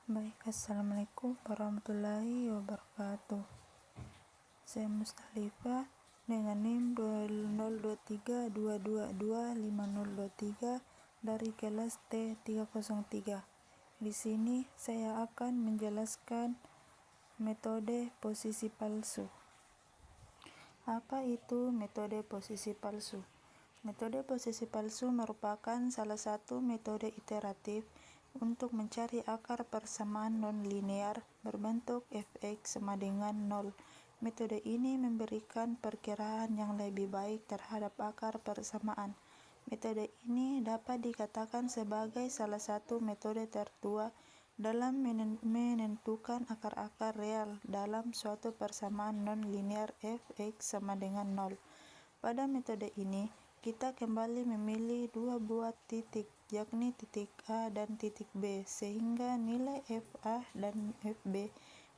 Baik, assalamualaikum warahmatullahi wabarakatuh. Saya Mustalifah dengan NIM 023222503 dari kelas T303. Di sini saya akan menjelaskan metode posisi palsu. Apa itu metode posisi palsu? Metode posisi palsu merupakan salah satu metode iteratif untuk mencari akar persamaan non-linear berbentuk fx sama dengan 0. Metode ini memberikan perkiraan yang lebih baik terhadap akar persamaan. Metode ini dapat dikatakan sebagai salah satu metode tertua dalam menentukan akar-akar real dalam suatu persamaan non-linear fx sama dengan 0. Pada metode ini, kita kembali memilih dua buah titik, yakni titik A dan titik B, sehingga nilai FA dan FB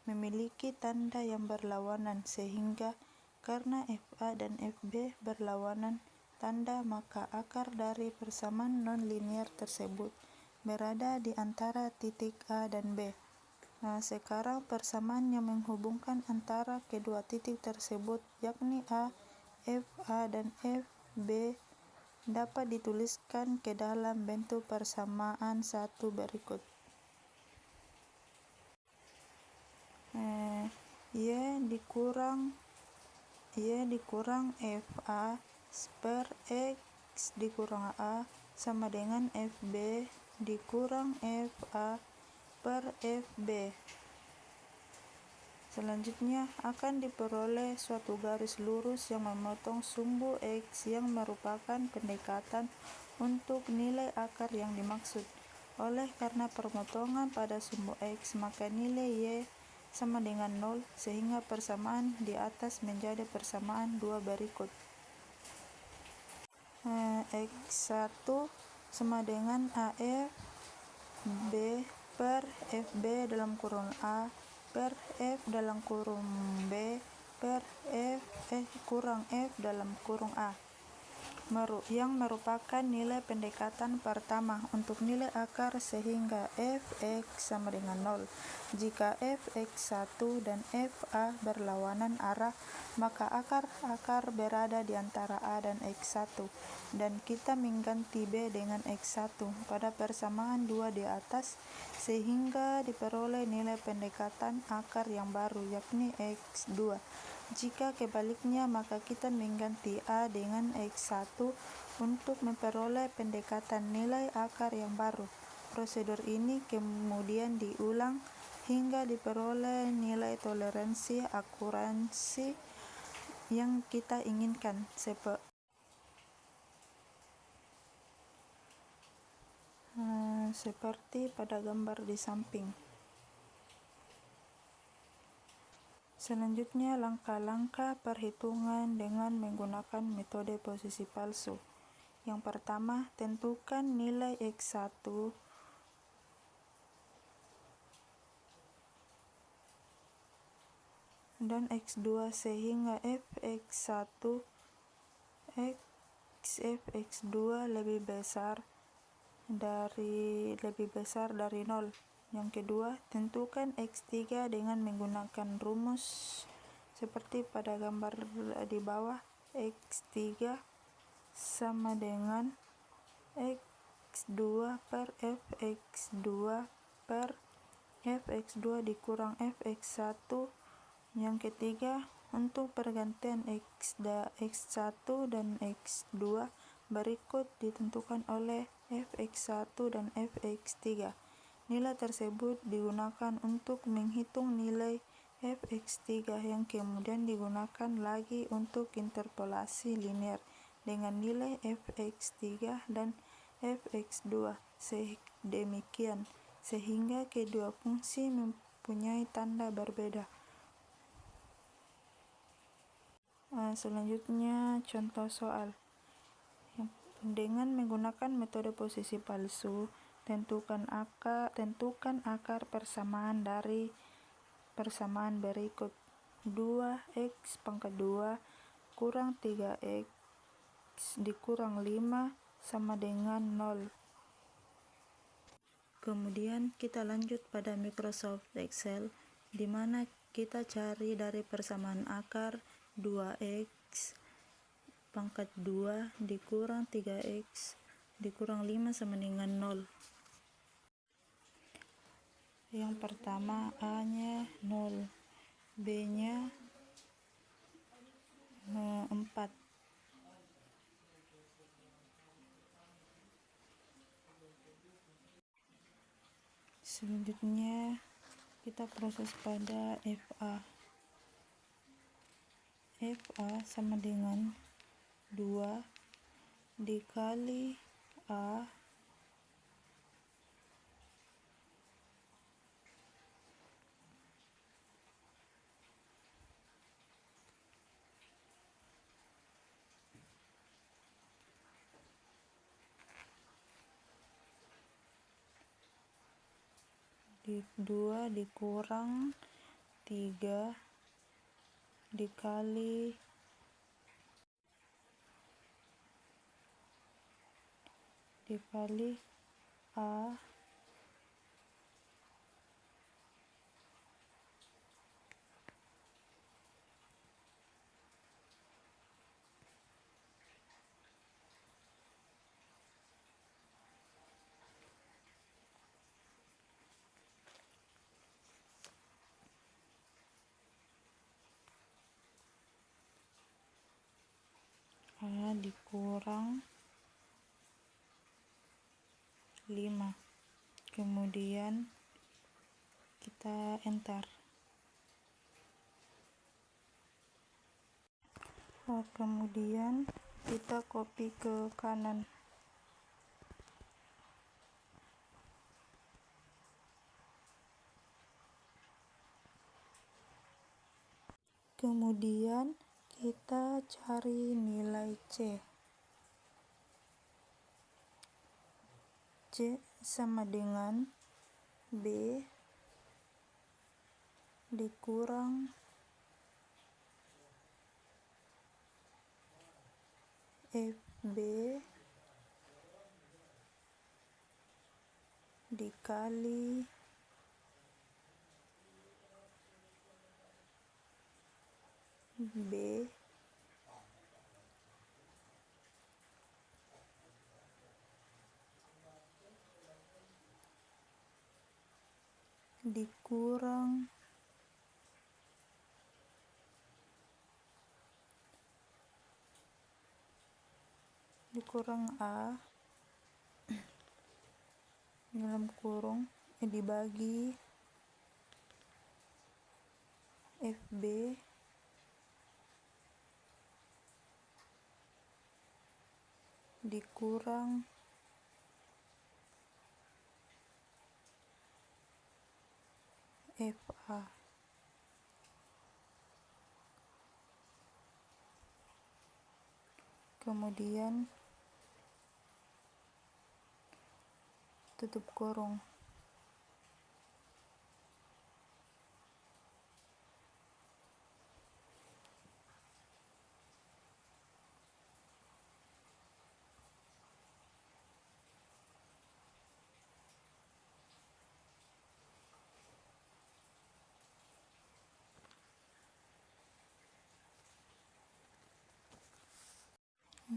memiliki tanda yang berlawanan, sehingga karena FA dan FB berlawanan tanda, maka akar dari persamaan non-linear tersebut berada di antara titik A dan B. Sekarang persamaan yang menghubungkan antara kedua titik tersebut, yakni A, FA dan FB, dapat dituliskan ke dalam bentuk persamaan satu berikut. Y dikurang FA per X dikurang A sama dengan FB dikurang FA per FB. Selanjutnya akan diperoleh suatu garis lurus yang memotong sumbu X yang merupakan pendekatan untuk nilai akar yang dimaksud. Oleh karena permotongan pada sumbu X, maka nilai Y sama dengan 0, sehingga persamaan di atas menjadi persamaan dua berikut. X1 sama dengan AF B per FB dalam kurung A per F dalam kurung B per kurang F dalam kurung A, yang merupakan nilai pendekatan pertama untuk nilai akar, sehingga Fx sama dengan 0. Jika Fx1 dan Fa berlawanan arah, maka akar berada di antara A dan X1, dan kita mengganti B dengan X1 pada persamaan 2 di atas, sehingga diperoleh nilai pendekatan akar yang baru, yakni X2. Jika kebaliknya, maka kita mengganti A dengan X1 untuk memperoleh pendekatan nilai akar yang baru. Prosedur ini kemudian diulang hingga diperoleh nilai toleransi akuransi yang kita inginkan, seperti pada gambar di samping. Selanjutnya, langkah-langkah perhitungan dengan menggunakan metode posisi palsu. Yang pertama, tentukan nilai X1 dan X2 sehingga Fx1 Fx2 lebih besar dari 0. Yang kedua, tentukan X3 dengan menggunakan rumus seperti pada gambar di bawah. X3 sama dengan X2 per Fx2 per Fx2 dikurang Fx1. Yang ketiga, untuk pergantian X1 dan X2 berikut ditentukan oleh Fx1 dan Fx3. Nilai tersebut digunakan untuk menghitung nilai Fx3 yang kemudian digunakan lagi untuk interpolasi linear dengan nilai Fx3 dan Fx2 demikian sehingga kedua fungsi mempunyai tanda berbeda. Selanjutnya contoh soal. Dengan menggunakan metode posisi palsu, tentukan akar persamaan dari persamaan berikut. 2x pangkat 2 kurang 3x dikurang 5 sama dengan 0. Kemudian kita lanjut pada Microsoft Excel, di mana kita cari dari persamaan akar 2x pangkat 2 dikurang 3x dikurang 5 sama dengan 0. Yang pertama A nya 0, B nya 4. Selanjutnya kita proses pada FA. FA sama dengan 2 dikali A di 2 dikurang 3 dikali A dikurang 5. Kemudian kita enter. Kemudian kita copy ke kanan. Kemudian kita cari nilai C. C sama dengan B dikurang FB dikali B dikurang A dalam kurung dibagi FB dikurang FA. Kemudian tutup kurung.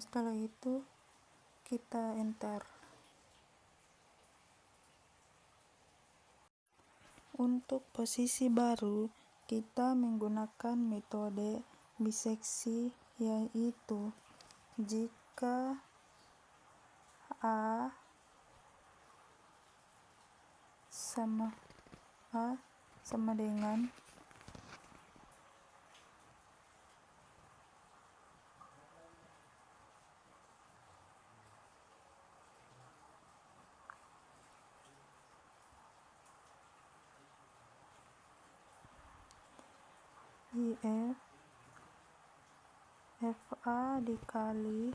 Setelah itu kita enter. Untuk posisi baru kita menggunakan metode biseksi, yaitu jika A sama dengan IF FA dikali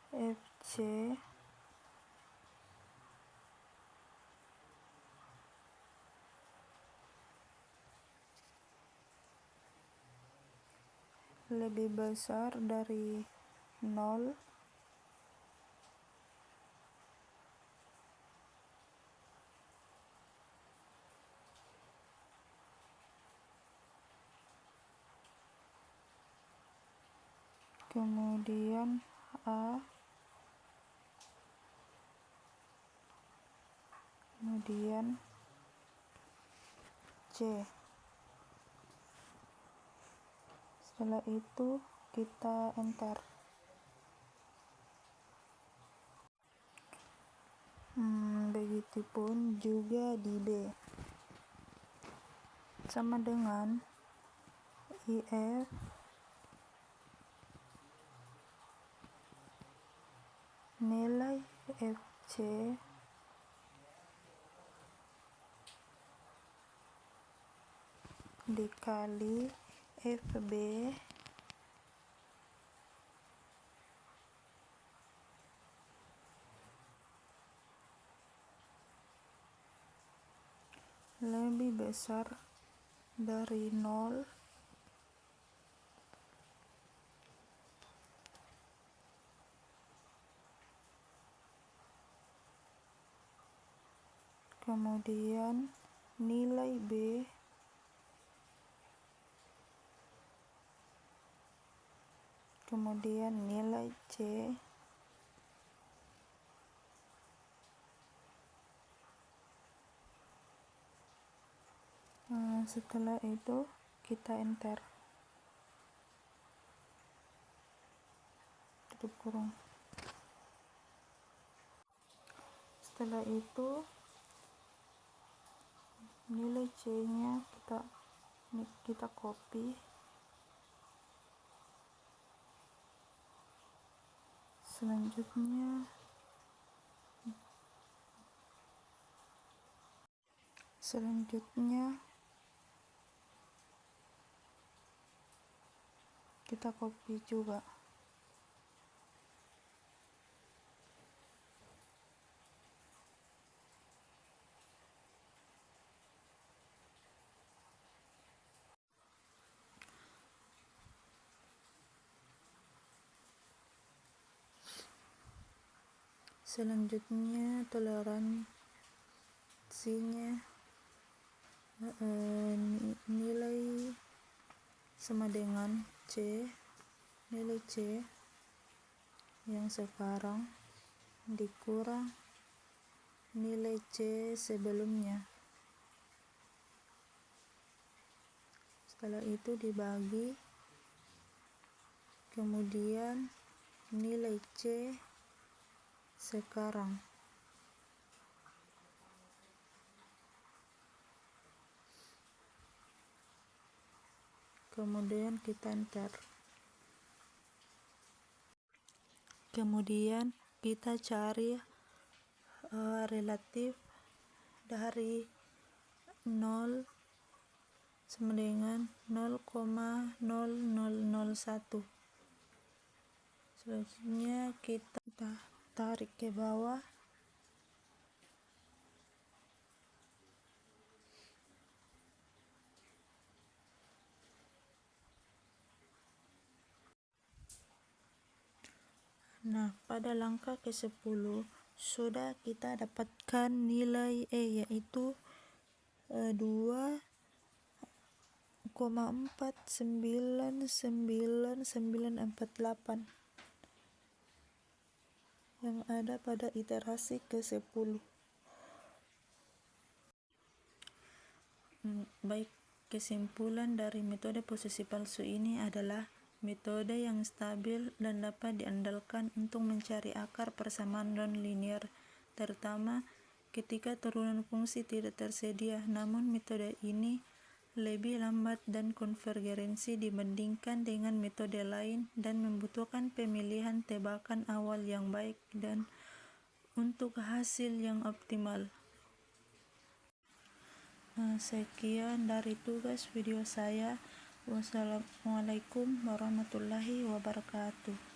FC lebih besar dari 0, kemudian A, kemudian C. Setelah itu kita enter. Begitupun juga di B, sama dengan IF nilai FC dikali FB lebih besar dari 0 kemudian nilai B kemudian nilai C setelah itu kita enter, tutup kurung. Setelah itu nilai C nya kita copy, selanjutnya kita copy juga. Selanjutnya toleransinya nilai sama dengan C, nilai C yang sekarang dikurang nilai C sebelumnya. Setelah itu dibagi, kemudian nilai C sekarang. Kemudian kita enter. Kemudian kita cari relatif dari 0 sama dengan 0,0001. Selanjutnya kita tarik ke bawah. Nah, pada langkah ke-10 sudah kita dapatkan nilai E, yaitu 2,49948 yang ada pada iterasi ke-10. Baik, kesimpulan dari metode posisi palsu ini adalah metode yang stabil dan dapat diandalkan untuk mencari akar persamaan non-linear, terutama ketika turunan fungsi tidak tersedia. Namun metode ini lebih lambat dan konvergensi dibandingkan dengan metode lain dan membutuhkan pemilihan tebakan awal yang baik dan untuk hasil yang optimal. Sekian dari tugas video saya. Wassalamualaikum warahmatullahi wabarakatuh.